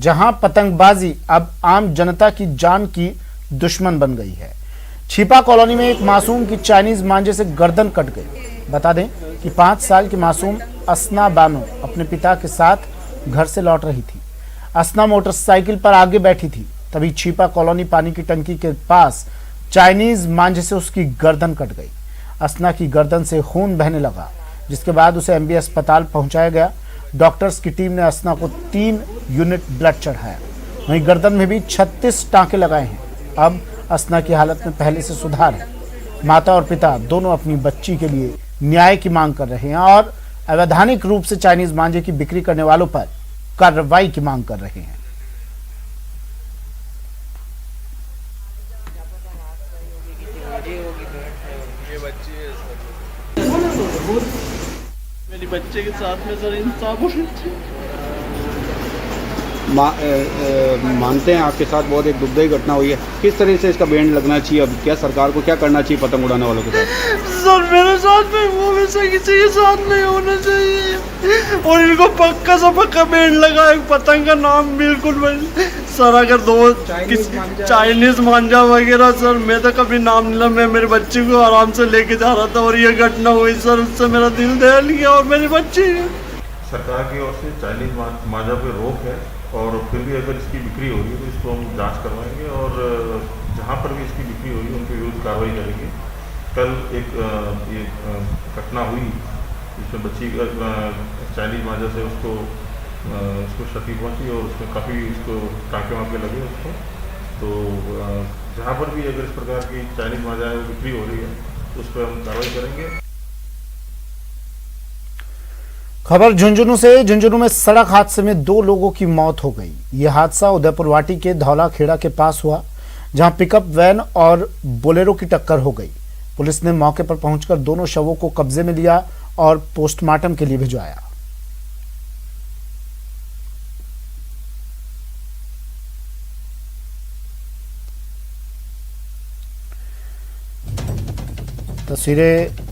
जहां पतंगबाजी अब आम जनता की जान की दुश्मन बन गई है। छिपा कॉलोनी में एक मासूम की चाइनीज मांझे से गर्दन कट गई। बता दें कि 5 साल की मासूम असना बानो अपने पिता के साथ घर से लौट रही थी। असना मोटरसाइकिल पर आगे बैठी थी, तभी छिपा कॉलोनी पानी की टंकी के पास चाइनीज मांझे से उसकी गर्दन कट गई। असना की गर्दन से खून बहने लगा, जिसके बाद उसे एमबी अस्पताल पहुंचाया गया। डॉक्टर्स की टीम ने असना को 3 यूनिट ब्लड चढ़ाया। वहीं गर्दन में भी 36 टांके लगाए हैं। अब असना की हालत में पहले से सुधार है। माता और पिता दोनों अपनी बच्ची के लिए न्याय की मांग कर रहे हैं और अवैधानिक रूप से चाइनीज मांझे की बिक्री करने वालों पर कार्रवाई की मांग कर रहे हैं। मेरी बच्चे के साथ में सर इंसाफ होना चाहिए। मानते हैं आपके साथ बहुत एक दुखदायी घटना हुई है, किस तरह से इसका बैंड लगना चाहिए? अब क्या सरकार को क्या करना चाहिए पतंग उड़ाने वालों के साथ? सर मेरे साथ में वो वैसे किसी के साथ नहीं होना चाहिए और इनको पक्का सा पक्का बैंड लगा है। पतंग का नाम बिल्कुल सर अगर दो चाइनीज मांझा वगैरह सर मैं तो कभी नाम नहीं लिया। मैं मेरे बच्चे को आराम से लेके जा रहा था और ये घटना हुई सर, उससे मेरा दिल दहल गया और मेरी बच्ची। सरकार की ओर से चाइनीज मांझा पे रोक है और फिर भी अगर इसकी बिक्री हो रही है तो इसको हम जांच करवाएंगे और जहां पर भी इसकी बिक्री हो रही है उनके विरुद्ध कार्रवाई करेंगे। कल एक घटना हुई जिसमें बच्ची चाइनीज मांझा से उसको क्षति पहुंची और उसमें काफ़ी उसको टाँके वाँके लगे उसको। तो जहां पर भी अगर इस प्रकार की चाइनीज मांझा बिक्री हो रही है तो उस पर हम कार्रवाई करेंगे। खबर झुंझुनू से। झुंझुनू में सड़क हादसे में 2 लोगों की मौत हो गई। यह हादसा उदयपुर वाटी के धौला खेड़ा के पास हुआ, जहां पिकअप वैन और बोलेरो की टक्कर हो गई। पुलिस ने मौके पर पहुंचकर दोनों शवों को कब्जे में लिया और पोस्टमार्टम के लिए भिजवाया। तस्वीरें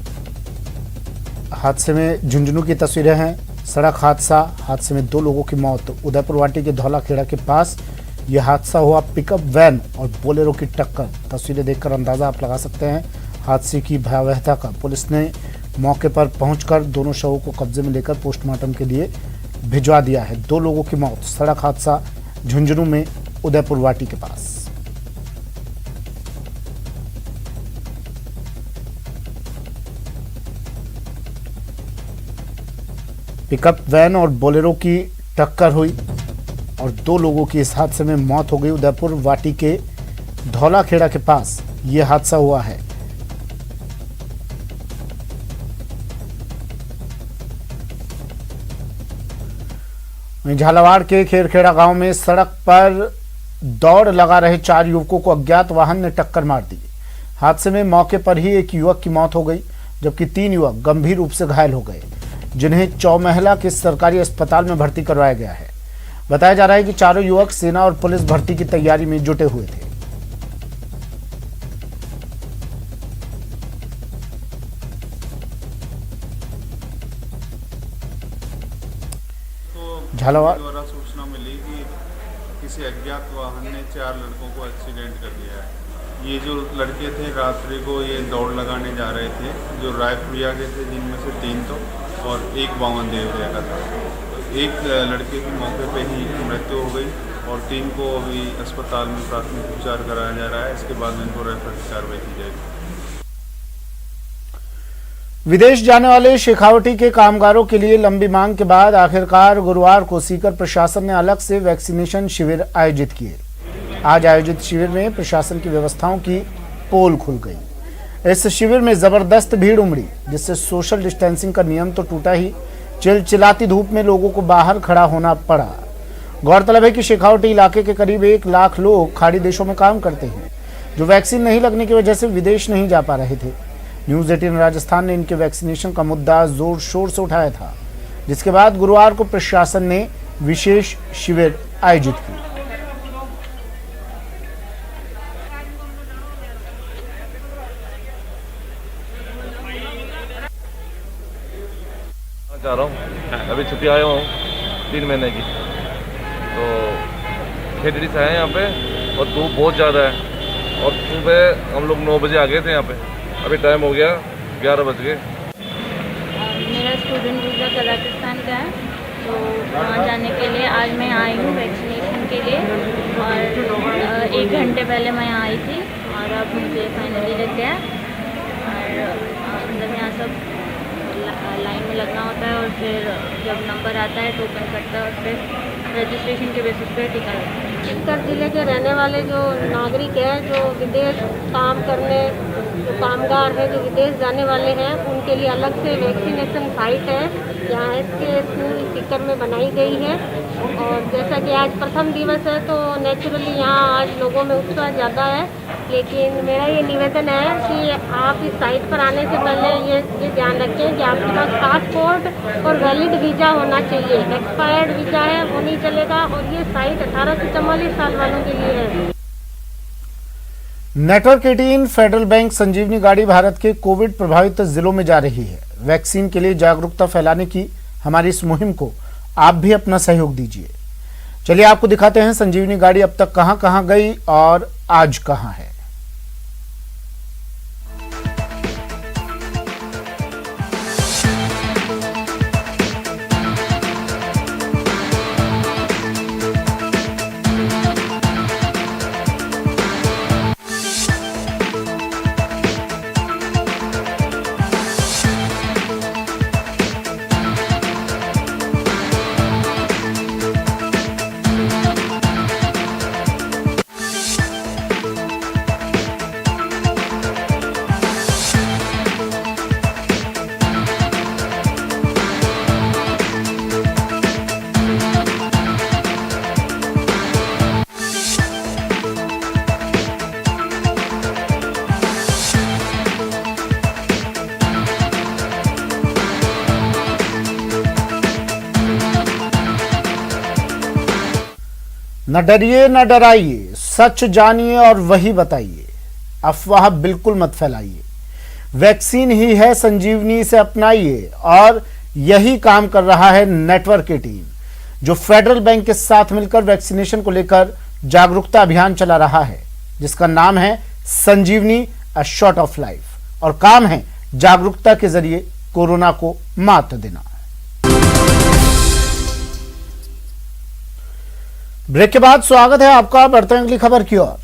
हादसे में झुंझुनू की तस्वीरें हैं। सड़क हादसे में 2 लोगों की मौत। उदयपुर वाटी के धौला खेड़ा के पास यह हादसा हुआ। पिकअप वैन और बोलेरो की टक्कर। तस्वीरें देखकर अंदाजा आप लगा सकते हैं हादसे की भयावहता का। पुलिस ने मौके पर पहुंचकर दोनों शवों को कब्जे में लेकर पोस्टमार्टम के लिए भिजवा दिया है। 2 लोगों की मौत। सड़क हादसा झुंझुनू में उदयपुर वाटी के पास। पिकअप वैन और बोलेरो की टक्कर हुई और 2 लोगों की इस हादसे में मौत हो गई। उदयपुर वाटी के धौला खेड़ा के पास यह हादसा हुआ है। झालावाड़ के खेरखेड़ा गांव में सड़क पर दौड़ लगा रहे 4 युवकों को अज्ञात वाहन ने टक्कर मार दी। हादसे में मौके पर ही एक युवक की मौत हो गई, जबकि 3 युवक गंभीर रूप से घायल हो गए, जिन्हें चौमहला के सरकारी अस्पताल में भर्ती करवाया गया है। बताया जा रहा है कि चारों युवक सेना और पुलिस भर्ती की तैयारी में जुटे हुए थे। झालावाड़ द्वारा सूचना मिली कि किसी अज्ञात वाहन ने 4 लड़कों को एक्सीडेंट कर दिया है। ये जो लड़के थे रात्रि को ये दौड़ लगाने जा रहे थे, जो रायपुरिया के थे, जिनमें से 3 तो और 1 बावन देवरिया का था। एक लड़के की मौके पे ही मृत्यु हो गई और 3 को अभी अस्पताल में प्राथमिक उपचार कराया जा रहा है। इसके बाद में इनको रेफर की कार्रवाई की जाएगी। विदेश जाने वाले शेखावटी के कामगारों के लिए लंबी मांग के बाद आखिरकार गुरुवार को सीकर प्रशासन ने अलग से वैक्सीनेशन शिविर आयोजित किए। आज आयोजित शिविर में प्रशासन की व्यवस्थाओं की पोल खुल गई। इस शिविर में जबरदस्त भीड़ उमड़ी, जिससे सोशल डिस्टेंसिंग का नियम तो टूटा ही, चिलचिलाती धूप में लोगों को बाहर खड़ा होना पड़ा। गौरतलब है कि शेखावटी इलाके के करीब 1 लाख लोग खाड़ी देशों में काम करते हैं, जो वैक्सीन नहीं लगने की वजह से विदेश नहीं जा पा रहे थे। न्यूज 18 राजस्थान ने इनके वैक्सीनेशन का मुद्दा जोर शोर से उठाया था, जिसके बाद गुरुवार को प्रशासन ने विशेष शिविर आयोजित की। जा रहा हूँ, अभी छुट्टी आया हूँ 3 महीने की, तो खेतड़ी से आए हैं यहाँ पे और धूप बहुत ज़्यादा है और सुबह हम लोग 9 बजे आ गए थे यहाँ पे, अभी टाइम हो गया 11 बज गए। मेरा स्टूडेंट वीज़ा कजाकिस्तान का है, तो वहाँ जाने के लिए आज मैं आई हूँ वैक्सीनेशन के लिए और 1 घंटे पहले मैं यहाँ आई थी और अब मुझे फाइनली लग गया और मतलब यहाँ सब लाइन में लगना होता है और फिर जब नंबर आता है टोकन कटता है और फिर रजिस्ट्रेशन के बेसिस पे टीका लगता है। सीकर जिले के रहने वाले जो नागरिक हैं, जो विदेश काम करने, जो कामगार हैं, जो विदेश जाने वाले हैं, उनके लिए अलग से वैक्सीनेशन साइट है यहाँ इसके स्कूल सीकर में बनाई गई है। और जैसा कि आज प्रथम दिवस है तो नेचुरली यहाँ आज लोगों में उत्साह ज़्यादा है, लेकिन मेरा ये निवेदन है कि आप इस साइट पर आने से पहले ये ध्यान रखें कि आपके पास पासपोर्ट और वैलिड वीज़ा होना चाहिए। एक्सपायर्ड वीज़ा है वो नहीं चलेगा और ये साइट 18 से 44 साल वालों के लिए है। नेटवर्क 18 फेडरल बैंक संजीवनी गाड़ी भारत के कोविड प्रभावित जिलों में जा रही है। वैक्सीन के लिए जागरूकता फैलाने की हमारी इस मुहिम को आप भी अपना सहयोग दीजिए। चलिए आपको दिखाते हैं संजीवनी गाड़ी अब तक कहां कहां गई और आज कहां है। न डरिए न डराइए, सच जानिए और वही बताइए। अफवाह बिल्कुल मत फैलाइए। वैक्सीन ही है संजीवनी, से अपनाइए। और यही काम कर रहा है नेटवर्क 18, जो फेडरल बैंक के साथ मिलकर वैक्सीनेशन को लेकर जागरूकता अभियान चला रहा है, जिसका नाम है संजीवनी अ शॉट ऑफ लाइफ। और काम है जागरूकता के जरिए कोरोना को मात देना। ब्रेक के बाद स्वागत है आपका। बढ़ते हैं अगली खबर की ओर।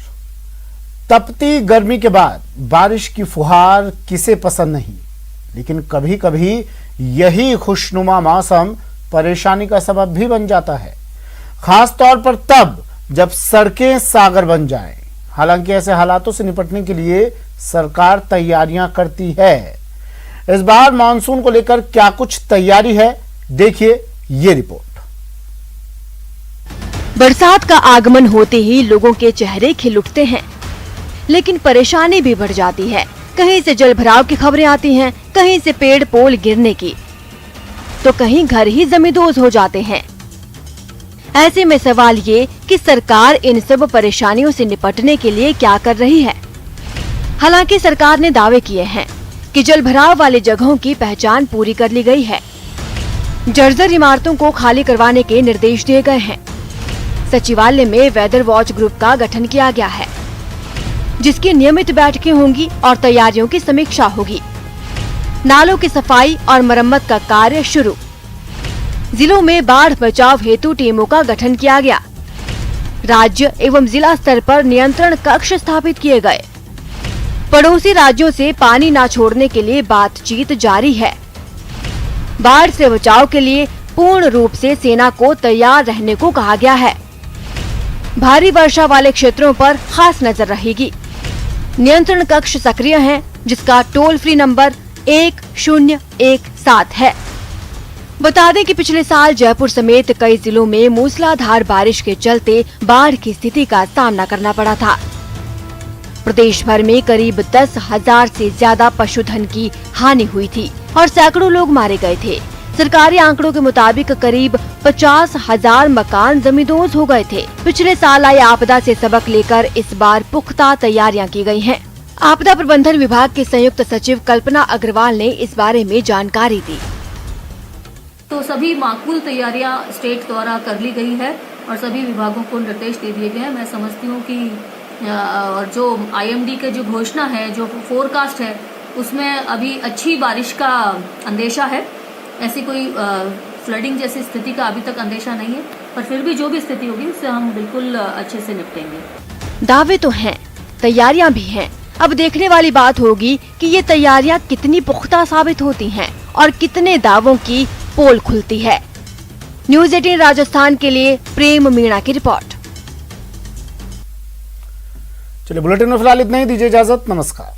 तपती गर्मी के बाद बारिश की फुहार किसे पसंद नहीं, लेकिन कभी कभी यही खुशनुमा मौसम परेशानी का सबब भी बन जाता है, खास तौर पर तब जब सड़कें सागर बन जाएं। हालांकि ऐसे हालातों से निपटने के लिए सरकार तैयारियां करती है। इस बार मानसून को लेकर क्या कुछ तैयारी है, देखिए ये रिपोर्ट। बरसात का आगमन होते ही लोगों के चेहरे खिल उठते हैं, लेकिन परेशानी भी बढ़ जाती है। कहीं से जल भराव की खबरें आती हैं, कहीं से पेड़ पोल गिरने की, तो कहीं घर ही जमींदोज हो जाते हैं। ऐसे में सवाल ये कि सरकार इन सब परेशानियों से निपटने के लिए क्या कर रही है। हालांकि सरकार ने दावे किए हैं कि जल भराव वाली जगहों की पहचान पूरी कर ली गई है। जर्जर इमारतों को खाली करवाने के निर्देश दिए गए हैं। सचिवालय में वेदर वॉच ग्रुप का गठन किया गया है, जिसकी नियमित बैठकें होंगी और तैयारियों की समीक्षा होगी। नालों की सफाई और मरम्मत का कार्य शुरू। जिलों में बाढ़ बचाव हेतु टीमों का गठन किया गया। राज्य एवं जिला स्तर पर नियंत्रण कक्ष स्थापित किए गए। पड़ोसी राज्यों से पानी न छोड़ने के लिए बातचीत जारी है। बाढ़ से बचाव के लिए पूर्ण रूप से सेना को तैयार रहने को कहा गया है। भारी वर्षा वाले क्षेत्रों पर खास नजर रहेगी। नियंत्रण कक्ष सक्रिय है, जिसका टोल फ्री नंबर 1017 है। बता दें कि पिछले साल जयपुर समेत कई जिलों में मूसलाधार बारिश के चलते बाढ़ की स्थिति का सामना करना पड़ा था। प्रदेश भर में करीब 10,000 से ज्यादा पशुधन की हानि हुई थी और सैकड़ों लोग मारे गए थे। सरकारी आंकड़ों के मुताबिक करीब 50,000 मकान जमींदोज हो गए थे। पिछले साल आई आपदा से सबक लेकर इस बार पुख्ता तैयारियां की गई हैं। आपदा प्रबंधन विभाग के संयुक्त सचिव कल्पना अग्रवाल ने इस बारे में जानकारी दी। तो सभी माकूल तैयारियां स्टेट द्वारा कर ली गई है और सभी विभागों को निर्देश दे दिए गए हैं। मैं समझती हूँ कि और जो IMD के जो घोषणा है, जो फोरकास्ट है, उसमें अभी अच्छी बारिश का अंदेशा है। ऐसी कोई फ्लडिंग जैसी स्थिति का अभी तक अंदेशा नहीं है, पर फिर भी जो भी स्थिति होगी उससे हम बिल्कुल अच्छे से निपटेंगे। दावे तो हैं, तैयारियां भी हैं। अब देखने वाली बात होगी कि ये तैयारियां कितनी पुख्ता साबित होती हैं और कितने दावों की पोल खुलती है। न्यूज़ 18 राजस्थान के लिए प्रेम मीणा की रिपोर्ट। चलिए बुलेटिन में फिलहाल इतना ही, दीजिए इजाजत, नमस्कार।